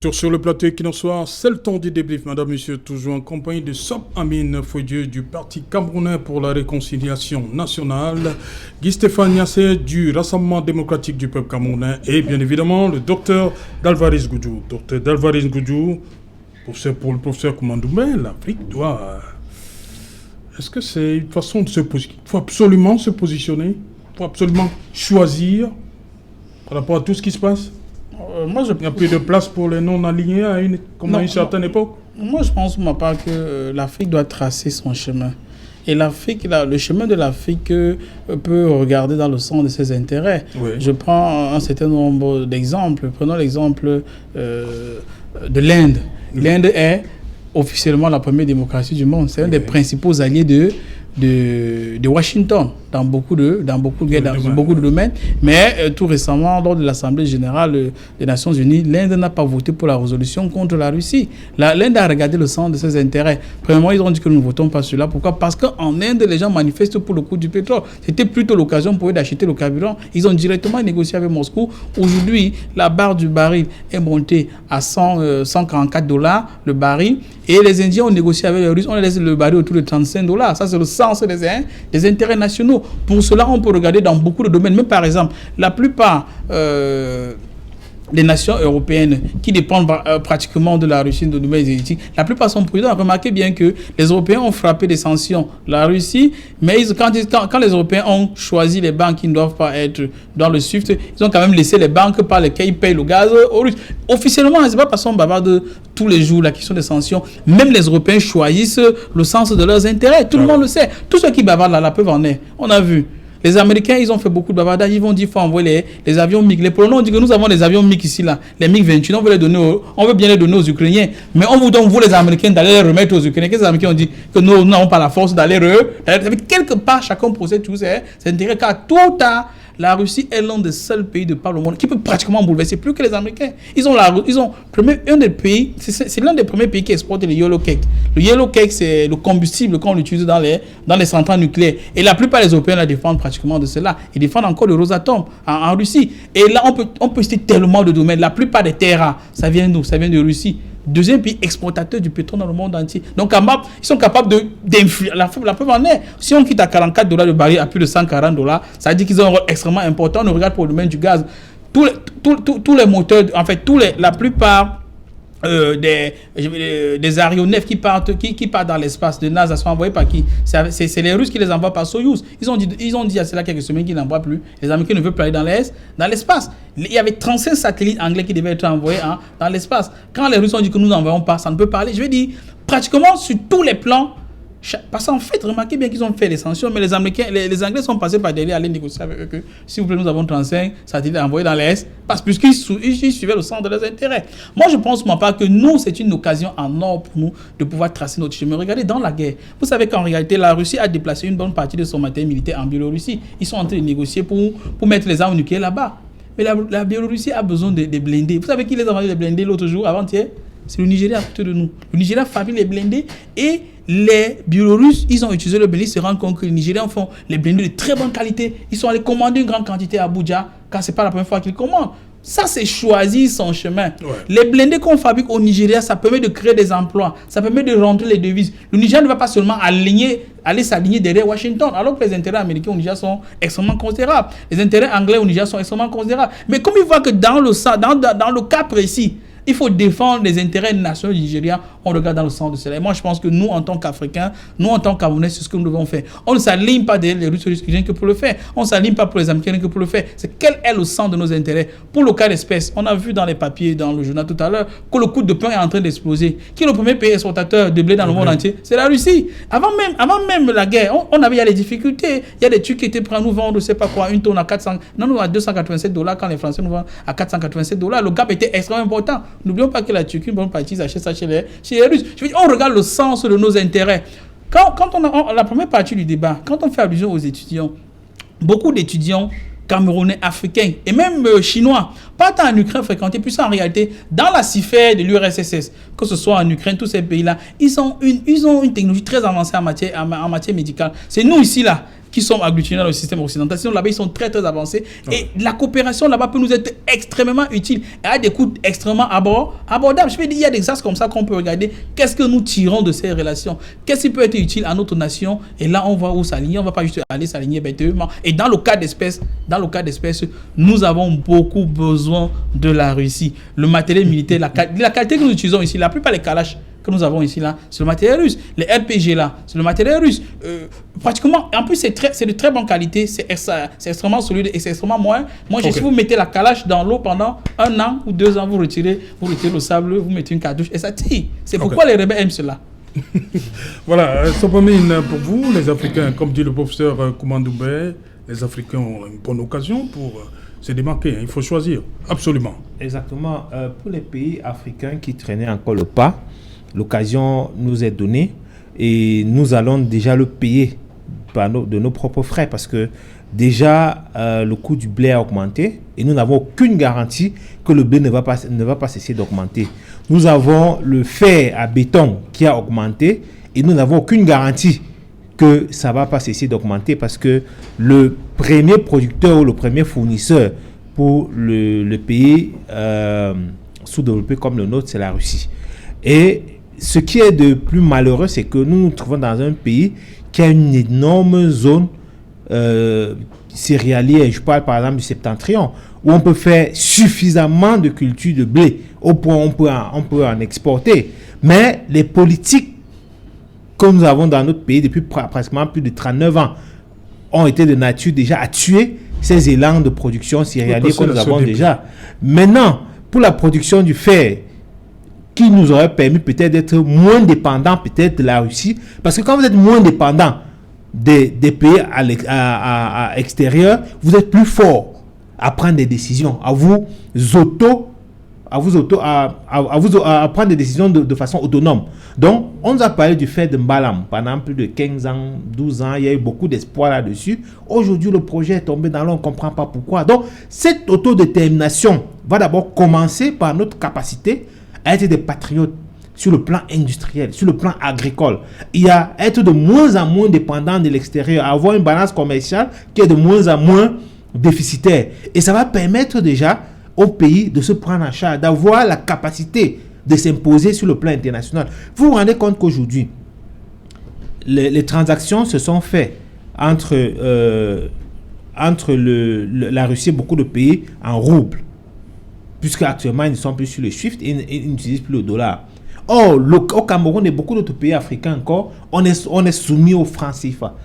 Sur le plateau Equinoxoir, c'est le temps du débrief, madame, monsieur, toujours en compagnie de Sop Amine Fouedieu du Parti camerounais pour la réconciliation nationale, Guy Stéphane Niasse du Rassemblement démocratique du peuple camerounais et bien évidemment le docteur Dalvarez Goudjou. Docteur Dalvarez Goudjou, pour le professeur Koumandoumé, l'Afrique doit... Est-ce que c'est une façon de se positionner? Il faut absolument se positionner, il faut absolument choisir par rapport à tout ce qui se passe. Il n'y a plus de place pour les non-alignés à une certaine époque. Moi, je pense, pour ma part, que l'Afrique doit tracer son chemin. Et l'Afrique, le chemin de l'Afrique peut regarder dans le sens de ses intérêts. Oui. Je prends un certain nombre d'exemples. Prenons l'exemple de l'Inde. Oui. L'Inde est officiellement la première démocratie du monde. C'est un des principaux alliés de Washington dans beaucoup de domaines. Mais tout récemment, lors de l'Assemblée générale des Nations Unies, l'Inde n'a pas voté pour la résolution contre la Russie. L'Inde a regardé le sens de ses intérêts. Premièrement, ils ont dit que nous ne votons pas sur cela. Pourquoi? Parce qu'en Inde, les gens manifestent pour le coût du pétrole. C'était plutôt l'occasion pour eux d'acheter le carburant. Ils ont directement négocié avec Moscou. Aujourd'hui, la barre du baril est montée à $144 le baril. Et les Indiens ont négocié avec les Russes. On les laisse le baril autour de $35. Ça, c'est le sens des intérêts nationaux. Pour cela, on peut regarder dans beaucoup de domaines. Mais par exemple, la plupart des nations européennes qui dépendent pratiquement de la Russie, de nouvelles énergétiques, la plupart sont prudents. Remarquez bien que les Européens ont frappé des sanctions la Russie, mais quand les Européens ont choisi les banques qui ne doivent pas être dans le SWIFT, ils ont quand même laissé les banques par lesquelles ils payent le gaz aux Russes. Officiellement, ce n'est pas parce qu'on bavarde tous les jours la question des sanctions. Même les Européens choisissent le sens de leurs intérêts. Tout le monde le sait. Tous ceux qui bavardent là, la preuve en est. On a vu. Les Américains, ils ont fait beaucoup de bavardage. Ils vont dire qu'il faut envoyer les avions MiG. Les Polonais ont dit que nous avons des avions MiG ici, là. Les MiG-28, on veut bien les donner aux Ukrainiens. Mais on vous donne, vous les Américains, d'aller les remettre aux Ukrainiens. Les Américains ont dit que nous n'avons pas la force d'aller quelque part, chacun possède tous ses intérêts. Car tout ou tard, la Russie est l'un des seuls pays de par le monde qui peut pratiquement bouleverser plus que les Américains. C'est l'un des premiers pays qui exporte le yellow cake. Le yellow cake, c'est le combustible qu'on utilise dans les centrales nucléaires. Et la plupart des Européens la défendent pratiquement de cela. Ils défendent encore le Rosatom en Russie. Et là, on peut citer tellement de domaines. La plupart des terres rares, ça vient d'où? Ça vient de Russie. Deuxième pays exportateur du pétrole dans le monde entier. Donc, ils sont capables d'influer. La preuve en est. Si on quitte à $44 le baril à plus de $140, ça veut dire qu'ils ont un rôle extrêmement important. On regarde pour le domaine du gaz. Tous les moteurs, en fait, la plupart des aéronefs qui partent dans l'espace de NASA sont envoyés par qui? C'est les Russes qui les envoient par Soyouz. Ils ont dit à cela quelques semaines qu'ils n'envoient plus. Les Américains ne veulent plus aller dans l'espace. Il y avait 35 satellites anglais qui devaient être envoyés dans l'espace. Quand les Russes ont dit que nous n'envoyons pas, ça ne peut pas aller. Je vais dire, pratiquement sur tous les plans. Parce qu'en fait, remarquez bien qu'ils ont fait les sanctions, mais les Américains, les Anglais sont passés par derrière, aller négocier avec eux que, s'il vous plaît, nous avons 35 satellites envoyés dans l'Est, parce qu'ils suivaient le sens de leurs intérêts. Moi, je pense, moi, pas que nous, c'est une occasion en or pour nous de pouvoir tracer notre chemin. Regardez, dans la guerre, vous savez qu'en réalité, la Russie a déplacé une bonne partie de son matériel militaire en Biélorussie. Ils sont en train de négocier pour mettre les armes nucléaires là-bas. Mais la Biélorussie a besoin de blindés. Vous savez qui les a envoyés les blindés l'autre jour, avant-hier? C'est le Nigeria à côté de nous. Le Nigeria fabrique les blindés et les Biélorusses, ils ont utilisé le blindé, ils se rendent compte que les Nigériens font les blindés de très bonne qualité. Ils sont allés commander une grande quantité à Abuja, car ce n'est pas la première fois qu'ils commandent. Ça, c'est choisir son chemin. Ouais. Les blindés qu'on fabrique au Nigeria, ça permet de créer des emplois. Ça permet de rentrer les devises. Le Nigeria ne va pas seulement aller s'aligner derrière Washington, alors que les intérêts américains au Nigeria sont extrêmement considérables. Les intérêts anglais au Nigeria sont extrêmement considérables. Mais comme ils voient que dans le cas précis, il faut défendre les intérêts nationaux du Nigeria. On regarde dans le sens de cela. Et moi, je pense que nous, en tant qu'Africains, nous, en tant qu'Camerounais, c'est ce que nous devons faire. On ne s'aligne pas derrière les Russes rien que pour le faire. On ne s'aligne pas pour les Américains rien que pour le faire. C'est quel est le sens de nos intérêts? Pour le cas d'espèce, on a vu dans les papiers, dans le journal tout à l'heure, que le coût de pain est en train d'exploser. Qui est le premier pays exportateur de blé dans le monde entier? C'est la Russie. Avant même la guerre, il y a des difficultés. Il y a des trucs qui étaient prêts à nous vendre, je ne sais pas quoi, une tonne à $287 quand les Français nous vendent à $487. Le gap était extrêmement important. N'oublions pas que la Turquie, une bonne partie, ils achètent ça chez les Russes. Je veux dire, on regarde le sens de nos intérêts. Quand la première partie du débat, quand on fait allusion aux étudiants, beaucoup d'étudiants camerounais, africains et même chinois partent en Ukraine fréquenter, puis en réalité, dans la cifère de l'URSS, que ce soit en Ukraine, tous ces pays-là, ils ont une technologie très avancée en matière médicale. C'est nous ici, là. qui sont agglutinés dans le système occidental. Sinon, là-bas, ils sont très, très avancés. Et la coopération là-bas peut nous être extrêmement utile et à des coûts extrêmement abordables. Je veux dire, il y a des axes comme ça qu'on peut regarder. Qu'est-ce que nous tirons de ces relations? Qu'est-ce qui peut être utile à notre nation? Et là, on va où s'aligner. On ne va pas juste aller s'aligner bêtement. Et dans le cas d'espèce, nous avons beaucoup besoin de la Russie. Le matériel militaire, la qualité que nous utilisons ici, la plupart des Kalash que nous avons ici, là, c'est le matériel russe. Les RPG, là, c'est le matériel russe. Pratiquement, en plus, c'est de très bonne qualité, c'est extrêmement solide et c'est extrêmement moins. Moi, si vous mettez la Kalash dans l'eau pendant 1 an ou 2 ans, vous retirez le sable, vous mettez une cartouche et ça tire. C'est pourquoi les rebelles aiment cela. Voilà, Sopamine, pour vous, les Africains, comme dit le professeur Koumandoubé, les Africains ont une bonne occasion pour se démarquer. Il faut choisir, absolument. Exactement. Pour les pays africains qui traînaient encore le pas, l'occasion nous est donnée et nous allons déjà le payer de nos propres frais parce que déjà le coût du blé a augmenté et nous n'avons aucune garantie que le blé ne va pas cesser d'augmenter. Nous avons le fer à béton qui a augmenté et nous n'avons aucune garantie que ça ne va pas cesser d'augmenter parce que le premier producteur ou le premier fournisseur pour le pays sous-développé comme le nôtre, c'est la Russie. Et ce qui est de plus malheureux, c'est que nous nous trouvons dans un pays qui a une énorme zone céréalière. Je parle par exemple du Septentrion, où on peut faire suffisamment de culture de blé, au point où on peut en exporter. Mais les politiques que nous avons dans notre pays depuis pratiquement plus de 39 ans ont été de nature déjà à tuer ces élans de production céréalière que nous avons déjà. Maintenant, pour la production du fer, qui nous aurait permis peut-être d'être moins dépendants peut-être de la Russie, parce que quand vous êtes moins dépendant des pays à extérieur, vous êtes plus fort à prendre des décisions, à prendre des décisions de façon autonome. Donc, on nous a parlé du fait de Mbalam pendant plus de 15 ans, 12 ans, il y a eu beaucoup d'espoir là-dessus. Aujourd'hui, le projet est tombé dans l'eau, on ne comprend pas pourquoi. Donc, cette autodétermination va d'abord commencer par notre capacité à être des patriotes sur le plan industriel, sur le plan agricole. Il y a être de moins en moins dépendant de l'extérieur, avoir une balance commerciale qui est de moins en moins déficitaire. Et ça va permettre déjà au pays de se prendre en charge, d'avoir la capacité de s'imposer sur le plan international. Vous vous rendez compte qu'aujourd'hui, les transactions se sont faites entre la Russie et beaucoup de pays en roubles, puisque actuellement ils ne sont plus sur le SWIFT et ils n'utilisent plus le dollar. Or, au Cameroun et beaucoup d'autres pays africains encore, on est soumis au franc CFA.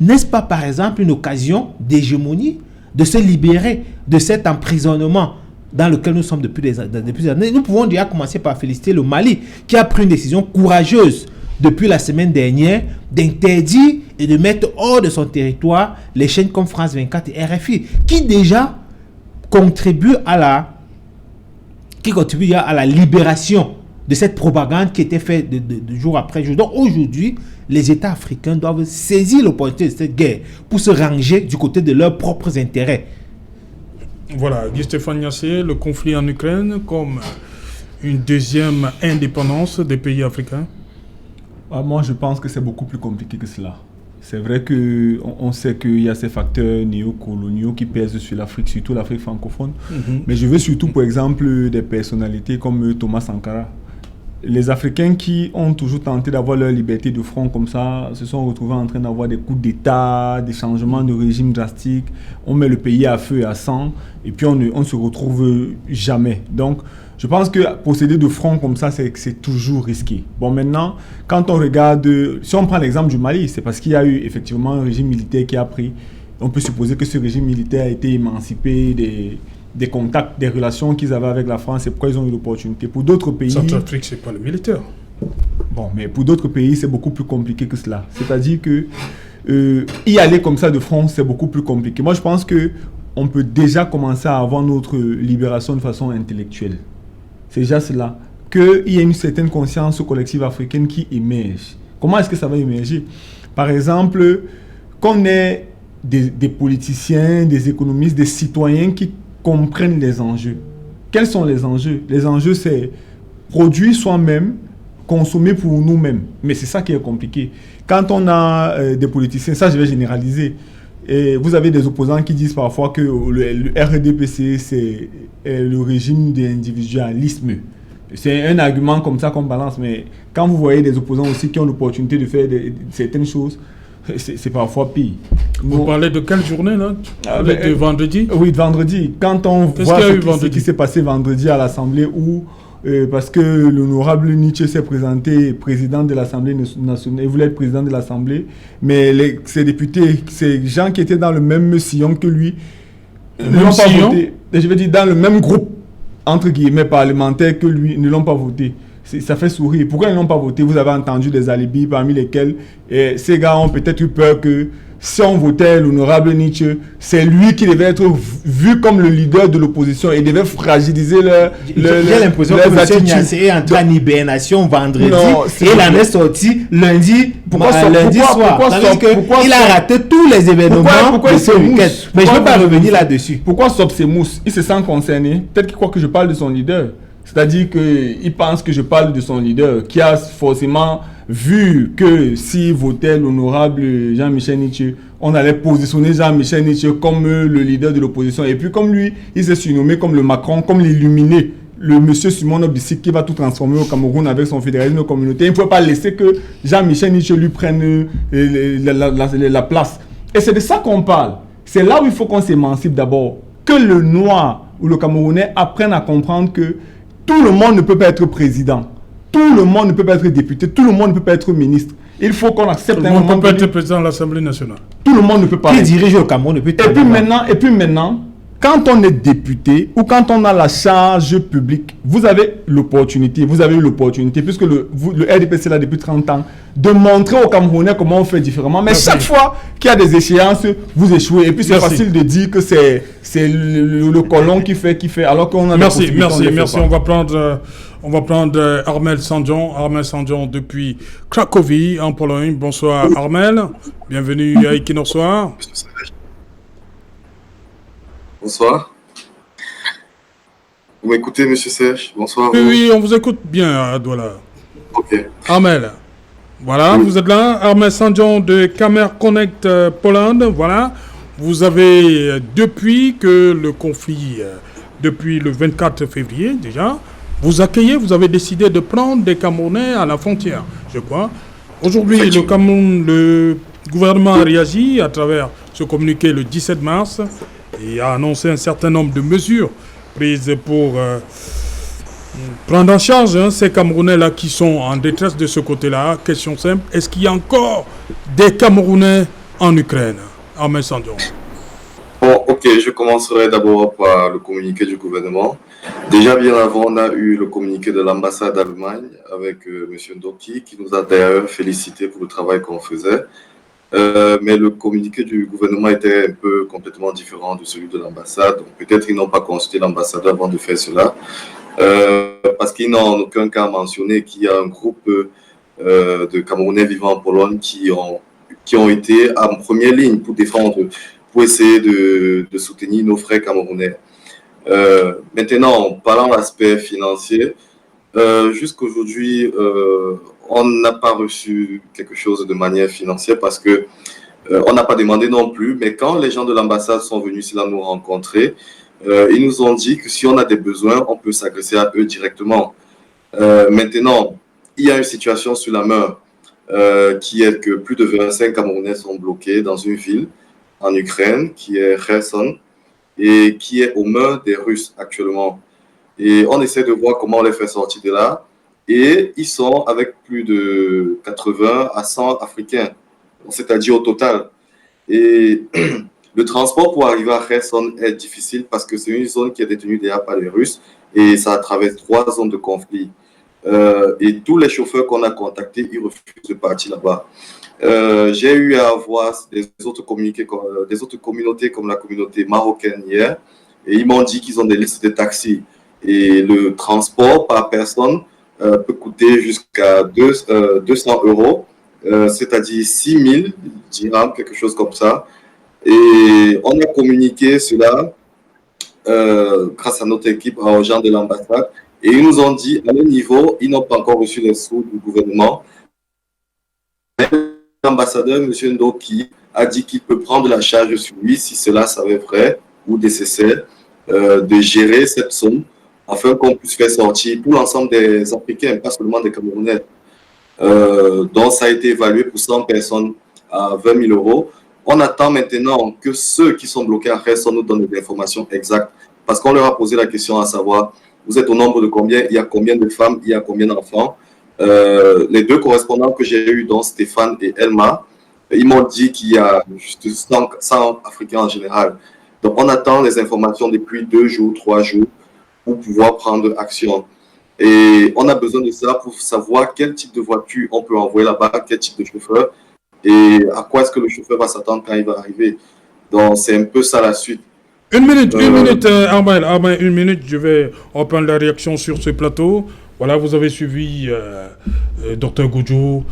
N'est-ce pas par exemple une occasion d'hégémonie, de se libérer de cet emprisonnement dans lequel nous sommes depuis des années? Nous pouvons déjà commencer par féliciter le Mali qui a pris une décision courageuse depuis la semaine dernière d'interdire et de mettre hors de son territoire les chaînes comme France 24 et RFI qui déjà contribuent à la libération de cette propagande qui était faite de jour après jour. Donc aujourd'hui, les États africains doivent saisir l'opportunité de cette guerre pour se ranger du côté de leurs propres intérêts. Voilà, Guy Stéphane Niasse, le conflit en Ukraine comme une deuxième indépendance des pays africains. Moi, je pense que c'est beaucoup plus compliqué que cela. C'est vrai qu'on sait qu'il y a ces facteurs néocoloniaux qui pèsent sur l'Afrique, surtout l'Afrique francophone. Mais je veux surtout, par exemple, des personnalités comme Thomas Sankara. Les Africains qui ont toujours tenté d'avoir leur liberté de front comme ça se sont retrouvés en train d'avoir des coups d'État, des changements de régime drastiques. On met le pays à feu et à sang et puis on ne se retrouve jamais. Donc, je pense que procéder de front comme ça, c'est toujours risqué. Bon, maintenant, quand on regarde, si on prend l'exemple du Mali, c'est parce qu'il y a eu effectivement un régime militaire qui a pris. On peut supposer que ce régime militaire a été émancipé des contacts, des relations qu'ils avaient avec la France et pourquoi ils ont eu l'opportunité. Pour d'autres pays... Centrafrique, c'est pas le militaire. Bon, mais pour d'autres pays, c'est beaucoup plus compliqué que cela. C'est-à-dire que y aller comme ça de front, c'est beaucoup plus compliqué. Moi, je pense qu'on peut déjà commencer à avoir notre libération de façon intellectuelle. C'est déjà cela. Qu'il y ait une certaine conscience collective africaine qui émerge. Comment est-ce que ça va émerger? Par exemple, qu'on ait des politiciens, des économistes, des citoyens qui comprennent les enjeux. Quels sont les enjeux? Les enjeux, c'est produire soi-même consommer pour nous-mêmes. Mais c'est ça qui est compliqué. Quand on a des politiciens, ça je vais généraliser, et vous avez des opposants qui disent parfois que le RDPC, c'est le régime d'individualisme. C'est un argument comme ça qu'on balance, mais quand vous voyez des opposants aussi qui ont l'opportunité de faire certaines choses, c'est parfois pire. Vous parlez de quelle journée là? De vendredi? Oui, de vendredi. Quand on voit ce qui s'est passé vendredi à l'Assemblée où parce que l'honorable Nietzsche s'est présenté président de l'Assemblée nationale, il voulait être président de l'Assemblée, mais ces députés, ces gens qui étaient dans le même sillon que lui, ne l'ont pas voté. Je veux dire, dans le même groupe, entre guillemets, parlementaire que lui, ne l'ont pas voté. Ça fait sourire. Pourquoi ils n'ont pas voté? Vous avez entendu des alibis parmi lesquels ces gars ont peut-être eu peur que si on votait l'honorable Nietzsche, c'est lui qui devait être vu comme le leader de l'opposition et devait fragiliser J'ai l'impression que M. Niasse est en train d'hibernation vendredi et il en est sorti lundi soir. Il a raté tous les événements de ce week-end. Mais je ne veux pas revenir là-dessus. Pourquoi Sob s'émousse? Il se sent concerné. Peut-être qu'il croit que je parle de son leader. C'est-à-dire qu'il pense que je parle de son leader, qui a forcément vu que s'il votait l'honorable Jean-Michel Nietzsche, on allait positionner Jean-Michel Nietzsche comme le leader de l'opposition. Et puis comme lui, il s'est surnommé comme le Macron, comme l'illuminé, le monsieur Simon Obisik qui va tout transformer au Cameroun avec son fédéralisme communautaire. Il ne faut pas laisser que Jean-Michel Nietzsche lui prenne la place. Et c'est de ça qu'on parle. C'est là où il faut qu'on s'émancipe d'abord. Que le Noir ou le Camerounais apprennent à comprendre que tout le monde ne peut pas être président. Tout le monde ne peut pas être député. Tout le monde ne peut pas être ministre. Il faut qu'on accepte un moment. Tout le monde ne peut pas être président de l'Assemblée nationale. Tout le monde ne peut pas. Qui dirige le Cameroun ne peut pas. Et puis maintenant, quand on est député ou quand on a la charge publique, vous avez l'opportunité, puisque le RDPC est là depuis 30 ans, de montrer aux Camerounais comment on fait différemment. Mais chaque fois qu'il y a des échéances, vous échouez. Et puis c'est facile de dire que c'est le colon qui fait, alors qu'on a Merci. On va prendre Armel Sandjon depuis Cracovie, en Pologne. Bonsoir Armel, bienvenue à Equinox Soir. Bonsoir. Vous m'écoutez, monsieur Serge? Bonsoir. Oui, on vous écoute bien à Douala. Ok. Armel, voilà, oui. Vous êtes là. Armel Sandjon de Camer Connect Poland, voilà. Vous avez, depuis que le conflit, depuis le 24 février déjà, vous avez décidé de prendre des Camerounais à la frontière, je crois. Aujourd'hui, le gouvernement a réagi à travers ce communiqué le 17 mars. Et a annoncé un certain nombre de mesures prises pour prendre en charge ces Camerounais-là qui sont en détresse de ce côté-là. Question simple, est-ce qu'il y a encore des Camerounais en Ukraine? Armel Sandjon. Bon, ok, je commencerai d'abord par le communiqué du gouvernement. Déjà bien avant, on a eu le communiqué de l'ambassade d'Allemagne avec M. Ndoki qui nous a d'ailleurs félicité pour le travail qu'on faisait. Mais le communiqué du gouvernement était un peu complètement différent de celui de l'ambassade. Donc peut-être qu'ils n'ont pas consulté l'ambassadeur avant de faire cela. Parce qu'ils n'ont en aucun cas mentionné qu'il y a un groupe de Camerounais vivant en Pologne qui ont été en première ligne pour essayer de soutenir nos frères camerounais. Maintenant, parlant de l'aspect financier, jusqu'aujourd'hui, on n'a pas reçu quelque chose de manière financière parce que on n'a pas demandé non plus. Mais quand les gens de l'ambassade sont venus ici là nous rencontrer, ils nous ont dit que si on a des besoins, on peut s'adresser à eux directement. Maintenant, il y a une situation sur la main qui est que plus de 25 Camerounais sont bloqués dans une ville en Ukraine qui est Kherson et qui est aux mains des Russes actuellement. Et on essaie de voir comment on les fait sortir de là. Et ils sont avec plus de 80 à 100 Africains, c'est-à-dire au total. Et le transport pour arriver à Kherson est difficile parce que c'est une zone qui est détenue déjà par les Russes et ça traverse 3 zones de conflit. Et tous les chauffeurs qu'on a contactés, ils refusent de partir là-bas. J'ai eu à voir des autres communautés comme la communauté marocaine hier et ils m'ont dit qu'ils ont des listes de taxis. Et le transport par personne peut coûter jusqu'à 200 €, c'est-à-dire 6 000 dirhams, quelque chose comme ça. Et on a communiqué cela grâce à notre équipe, aux gens de l'ambassade. Et ils nous ont dit, à leur niveau, ils n'ont pas encore reçu les sous du gouvernement. L'ambassadeur, M. Ndoki, a dit qu'il peut prendre la charge sur lui, si cela s'avère vrai ou nécessaire, de gérer cette somme, afin qu'on puisse faire sortir pour l'ensemble des Africains, pas seulement des Camerounais. Donc, ça a été évalué pour 100 personnes à 20 000 euros. On attend maintenant que ceux qui sont bloqués à Kherson nous donnent des informations exactes, parce qu'on leur a posé la question à savoir, vous êtes au nombre de combien, il y a combien de femmes, il y a combien d'enfants. Les deux correspondants que j'ai eus, dont Stéphane et Elma, ils m'ont dit qu'il y a juste 100 Africains en général. Donc, on attend les informations depuis 2 jours, 3 jours, pour pouvoir prendre action. Et on a besoin de ça pour savoir quel type de voiture on peut envoyer là-bas, quel type de chauffeur, et à quoi est-ce que le chauffeur va s'attendre quand il va arriver. Donc, c'est un peu ça la suite. Une minute, Armaël, une minute, je vais reprendre la réaction sur ce plateau. Voilà, vous avez suivi Dr Goudjou.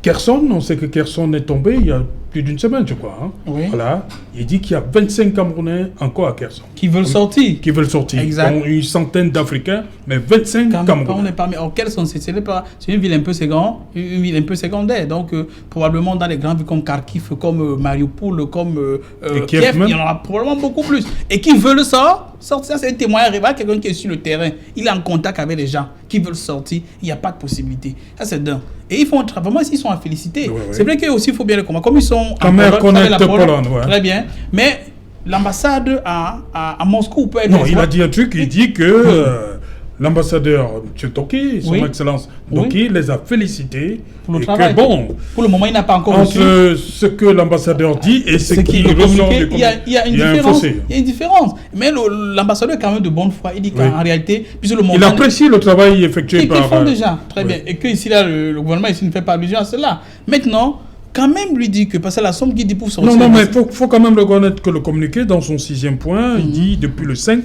Kherson, on sait que Kherson est tombé il y a plus d'une semaine, je crois. Hein. Oui. Voilà, il dit qu'il y a 25 Camerounais encore à Kherson. Qui veulent sortir. Qui veulent sortir. Exact. Donc, une centaine d'Africains, mais 25 Camerounais. On est parmi. Or, Kherson, c'est une ville un peu secondaire. Donc, probablement dans les grandes villes comme Kharkiv, comme Mariupol, comme Kiev, il y en aura probablement beaucoup plus. Et qui veulent sortir, ça c'est un témoignage réel. Quelqu'un qui est sur le terrain, il est en contact avec les gens qui veulent sortir, il n'y a pas de possibilité. Ça, c'est dingue. Et ils font un travail. Vraiment, ils sont à féliciter. Oui. C'est vrai qu'il faut bien le comprendre. Comme ils sont en Pologne, ouais. Très bien. Mais l'ambassade à Moscou peut être... Non, il a dit un truc, il dit que l'ambassadeur M. Toki, son excellence Toki, les a félicités. Pour le travail. Pour le moment, il n'a pas encore reçu. Entre ce que l'ambassadeur dit et ce qu'il ressort du communiqué, il y a une différence. Mais l'ambassadeur est quand même de bonne foi. Il dit qu'en réalité, puisque le il apprécie le travail effectué par... Ils font déjà, très bien. Et que ici, là, le gouvernement ici ne fait pas allusion à cela. Maintenant, quand même lui dit que, parce que la somme qu'il dit pour sortir... Non, mais il faut quand même reconnaître que le communiqué, dans son 6e point, il dit depuis le 5,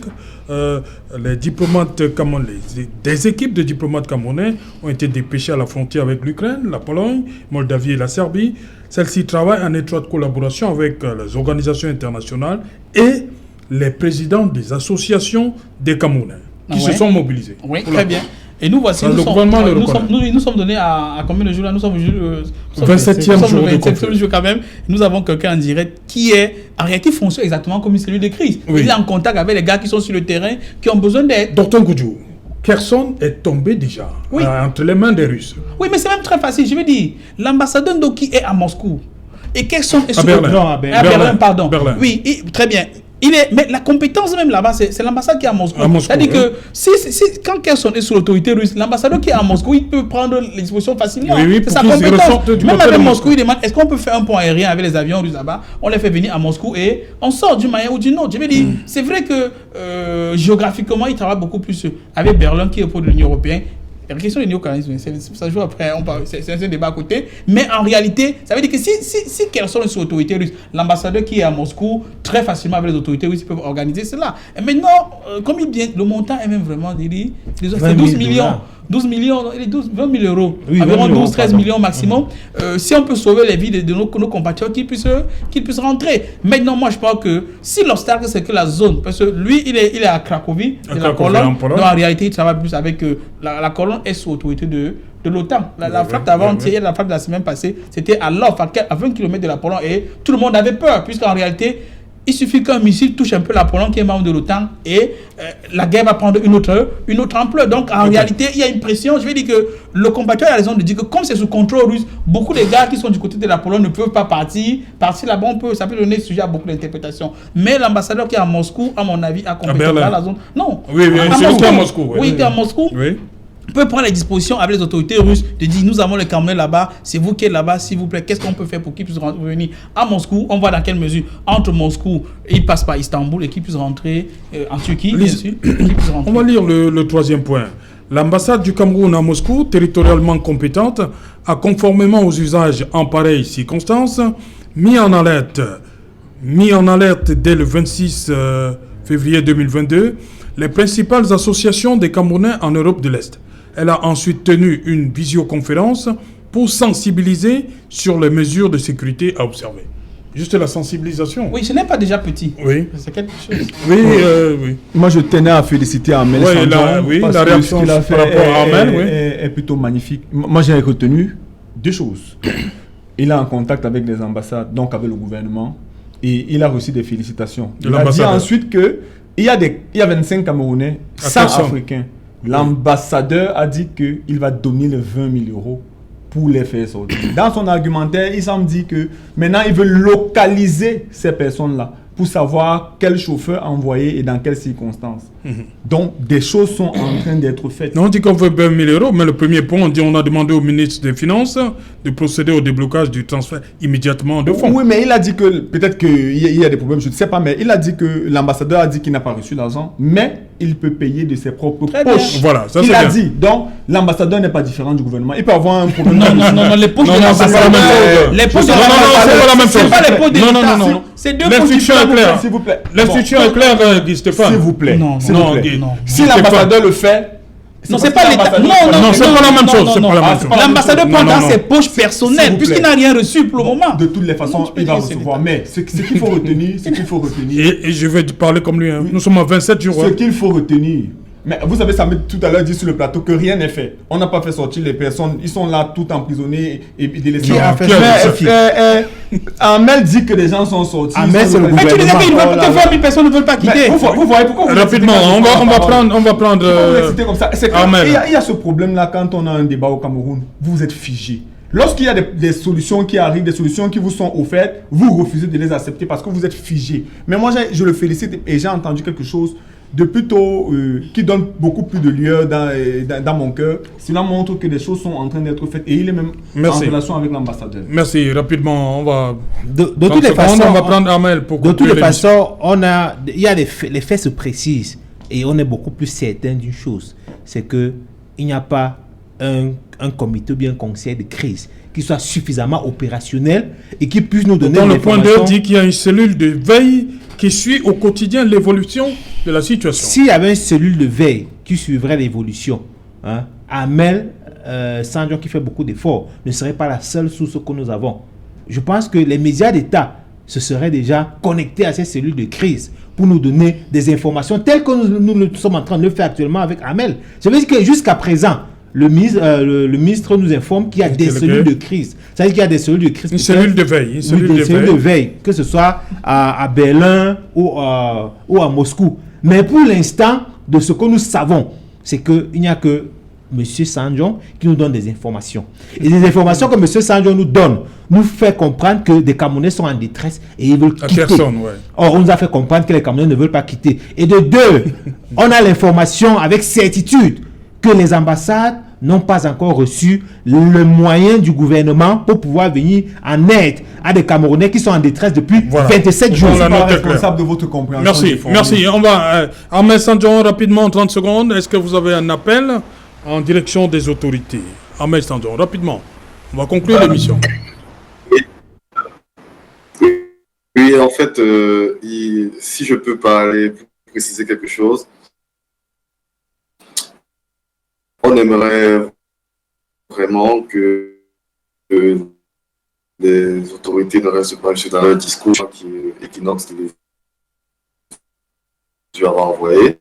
les diplomates camerounais, des équipes de diplomates camerounais ont été dépêchées à la frontière avec l'Ukraine, la Pologne, Moldavie et la Serbie. Celles-ci travaillent en étroite collaboration avec les organisations internationales et les présidents des associations des Camerounais qui se sont mobilisés. Oui, très bien. Et nous voici, nous sommes donnés à combien de jours là? Nous sommes le 27e jour quand même. Nous avons quelqu'un en direct qui est en réalité fonctionne exactement comme une cellule de crise. Oui. Il est en contact avec les gars qui sont sur le terrain, qui ont besoin d'aide. Dr Goudjou, Kherson est tombé déjà entre les mains des Russes. Oui, mais c'est même très facile. Je veux dire, l'ambassadeur Ndoki est à Moscou. Et Kherson est sur Berlin. Pardon. Berlin. Oui, très bien. Mais la compétence même là-bas, c'est l'ambassade qui est à Moscou. C'est-à-dire que quand Kherson est sous l'autorité russe, l'ambassadeur qui est à Moscou, il peut prendre les dispositions facilement. C'est sa compétence. Même avec Moscou, il demande, est-ce qu'on peut faire un pont aérien avec les avions russes là-bas? On les fait venir à Moscou et on sort d'une manière ou d'une autre. Je veux dire, c'est vrai que géographiquement, il travaille beaucoup plus avec Berlin qui est pour l'Union européenne. La question du néocolonialisme, ça joue après, c'est un débat à côté. Mais en réalité, ça veut dire que si Kherson est sous l'autorité russe, l'ambassadeur qui est à Moscou, très facilement avec les autorités russes, ils peuvent organiser cela. Et maintenant, comme il vient, le montant est même vraiment, c'est 12 millions. 20 000 euros, environ 12-13 millions maximum. Si on peut sauver les vies de nos compatriotes, qu'ils puissent rentrer. Maintenant, moi, je pense que si l'obstacle, c'est que la zone, parce que lui, il est à Cracovie, la colonne, donc en réalité, il travaille plus avec la colonne est sous autorité de l'OTAN. La frappe d'avant-hier, la frappe de la semaine passée, c'était à l'off, à 20 km de la Pologne, et tout le monde avait peur, puisqu'en réalité, il suffit qu'un missile touche un peu la Pologne qui est membre de l'OTAN et la guerre va prendre une autre ampleur. Donc en réalité, il y a une pression. Je vais dire que le compatriote a raison de dire que comme c'est sous contrôle russe, beaucoup des gars qui sont du côté de la Pologne ne peuvent pas partir. Partir là-bas, ça peut donner sujet à beaucoup d'interprétations. Mais l'ambassadeur qui est à Moscou, à mon avis, a compétence dans la zone. Non. Oui, c'est à Moscou. Oui, il est à Moscou. Oui. Peut prendre les dispositions avec les autorités russes de dire nous avons les Camerounais là-bas, c'est vous qui êtes là-bas, s'il vous plaît, qu'est-ce qu'on peut faire pour qu'ils puissent revenir à Moscou? On voit dans quelle mesure entre Moscou, ils passent par Istanbul et qu'ils puissent rentrer en Turquie, bien sûr. On va lire le 3e point. L'ambassade du Cameroun à Moscou, territorialement compétente, a conformément aux usages en pareilles circonstances, mis en alerte dès le 26 février 2022 les principales associations des Camerounais en Europe de l'Est. Elle a ensuite tenu une visioconférence pour sensibiliser sur les mesures de sécurité à observer. Juste la sensibilisation. Oui, ce n'est pas déjà petit. Oui. C'est quelque chose. Oui, oui. Moi, je tenais à féliciter Amel Oui, Sanjon, oui, parce la que réaction ce qu'il a par fait rapport à Amel, oui. est plutôt magnifique. Moi, j'ai retenu 2 choses. Il est en contact avec les ambassades, donc avec le gouvernement, et il a reçu des félicitations. Il a dit ensuite que il y a 25 Camerounais, 100 Africains. L'ambassadeur a dit qu'il va donner les 20 000 euros pour les faire sortir. Dans son argumentaire, il semble dire que maintenant, il veut localiser ces personnes-là pour savoir quel chauffeur envoyer et dans quelles circonstances. Donc, des choses sont en train d'être faites. Non, on dit qu'on veut 20 000 euros, mais le premier point, on a demandé au ministre des Finances de procéder au déblocage du transfert immédiatement de fonds. Oui, mais il a dit que peut-être qu'il y a des problèmes, je ne sais pas, mais il a dit que l'ambassadeur a dit qu'il n'a pas reçu l'argent, mais il peut payer de ses propres poches. Voilà, ça il a dit. Donc, l'ambassadeur n'est pas différent du gouvernement. Il peut avoir un problème. Non, les poches de l'ambassadeur. Les poches de l'ambassadeur, c'est pas les poches de l'État. Non. C'est 2 L'instruction est claire. S'il vous plaît. L'instruction est claire, Guy Stéphane. S'il vous plaît. Non. Si l'ambassadeur le fait, non, c'est pas l'État. Non, c'est pas la même chose. L'ambassadeur prend dans ses poches personnelles, puisqu'il n'a rien reçu pour le moment. De toutes les façons, il va recevoir. Mais ce qu'il faut retenir, Et je vais parler comme lui. Nous sommes à 27 jours. Ce qu'il faut retenir. Mais vous savez, ça m'a tout à l'heure dit sur le plateau que rien n'est fait. On n'a pas fait sortir les personnes. Ils sont là, tout emprisonnés et délaissés. Qui a fait Amel dit que les gens sont sortis. Amel, c'est le Mais tu disais gouvernement. que 20 000 personnes ne veulent pas quitter. Vous voyez pourquoi vous Rapidement, on va prendre. comme ça. C'est Amel. il y a ce problème-là quand on a un débat au Cameroun. Vous êtes figé. Lorsqu'il y a des solutions qui arrivent, des solutions qui vous sont offertes, vous refusez de les accepter parce que vous êtes figé. Mais moi, je le félicite et j'ai entendu quelque chose de plutôt qui donne beaucoup plus de lueur dans mon cœur. Cela montre que des choses sont en train d'être faites et il est même en relation avec l'ambassadeur. Merci. Rapidement, on va. De toutes les façons, on va prendre Amel pour. De toutes les façons, il y a les faits se précisent et on est beaucoup plus certain d'une chose, c'est que il n'y a pas un comité ou bien un conseil de crise qui soit suffisamment opérationnel et qui puisse nous donner. Dans le point 2 dit qu'il y a une cellule de veille qui suit au quotidien l'évolution de la situation. S'il y avait une cellule de veille qui suivrait l'évolution, Amel Sanjon, qui fait beaucoup d'efforts, ne serait pas la seule source que nous avons. Je pense que les médias d'État se seraient déjà connectés à ces cellules de crise pour nous donner des informations telles que nous sommes en train de le faire actuellement avec Amel. Je veux dire que jusqu'à présent, le ministre nous informe qu'il y a des cellules de crise. Ça veut dire qu'il y a des cellules de crise. Une cellule de veille. Des cellules de veille, que ce soit à Berlin ou à Moscou. Mais pour l'instant, de ce que nous savons, c'est qu'il n'y a que M. Sanjon qui nous donne des informations. Et les informations que M. Sanjon nous donne nous fait comprendre que des Camerounais sont en détresse et ils veulent quitter. Or, on nous a fait comprendre que les Camerounais ne veulent pas quitter. Et de deux, on a l'information avec certitude que les ambassades n'ont pas encore reçu le moyen du gouvernement pour pouvoir venir en aide à des Camerounais qui sont en détresse depuis 27 jours. Je suis pas responsable de votre compréhension. Merci. On va... Amel Sanjon, rapidement, 30 secondes. Est-ce que vous avez un appel en direction des autorités? Amel Sanjon, rapidement. On va conclure l'émission. Oui, en fait, si je peux parler, pour préciser quelque chose, on aimerait vraiment que les autorités ne restent pas juste dans leur discours qu'Equinox tu avais envoyé.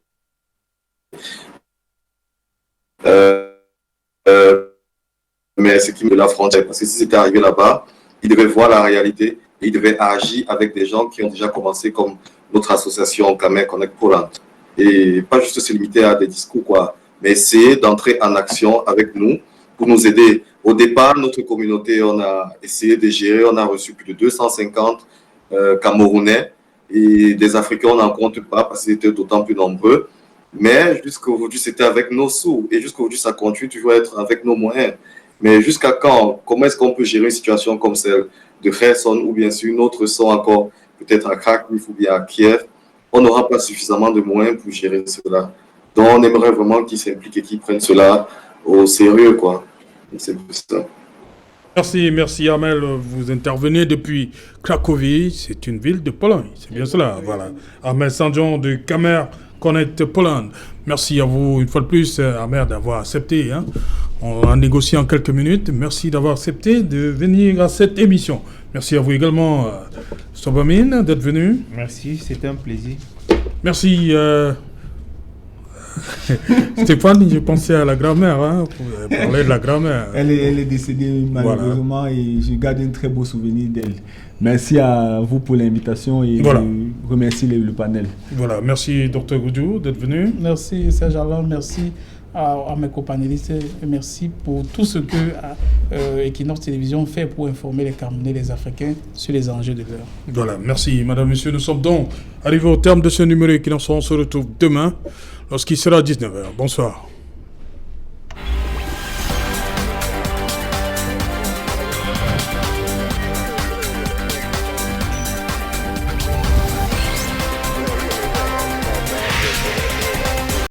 Mais ce qui me la frontière, parce que si c'était arrivé là-bas, ils devaient voir la réalité et ils devaient agir avec des gens qui ont déjà commencé comme notre association Camer Connect Poland. Et pas juste se limiter à des discours, quoi, mais essayer d'entrer en action avec nous pour nous aider. Au départ, notre communauté, on a essayé de gérer, on a reçu plus de 250 Camerounais et des Africains, on n'en compte pas parce qu'ils étaient d'autant plus nombreux. Mais jusqu'aujourd'hui, c'était avec nos sous et jusqu'aujourd'hui, ça continue toujours à être avec nos moyens. Mais jusqu'à quand? Comment est-ce qu'on peut gérer une situation comme celle de Kherson ou bien sûr une autre sont encore peut-être à Kharkiv ou bien à Kiev? On n'aura pas suffisamment de moyens pour gérer cela. Donc, on aimerait vraiment qu'ils s'impliquent et qu'ils prennent cela au sérieux, quoi. C'est ça. Merci Amel. Vous intervenez depuis Cracovie, c'est une ville de Pologne. C'est bien cela, voilà. Amel Sanjon de Camer Connect Poland. Merci à vous une fois de plus, Amel, d'avoir accepté. On a négocié en quelques minutes. Merci d'avoir accepté de venir à cette émission. Merci à vous également, Sobamine d'être venu. Merci, c'était un plaisir. Merci. Stéphane, j'ai pensé à la grand-mère, hein, pour parler de la grand-mère. Elle est décédée malheureusement et je garde un très beau souvenir d'elle. Merci à vous pour l'invitation et je remercie le panel. Voilà, merci Dr Goudjou d'être venu. Merci Serge Alain, merci à mes copanélistes et merci pour tout ce que Equinox Télévision fait pour informer les Camerounais, les Africains sur les enjeux de l'heure. Voilà, merci Madame, Monsieur. Nous sommes donc arrivés au terme de ce numéro Equinox. On se retrouve demain lorsqu'il sera 19h. Bonsoir.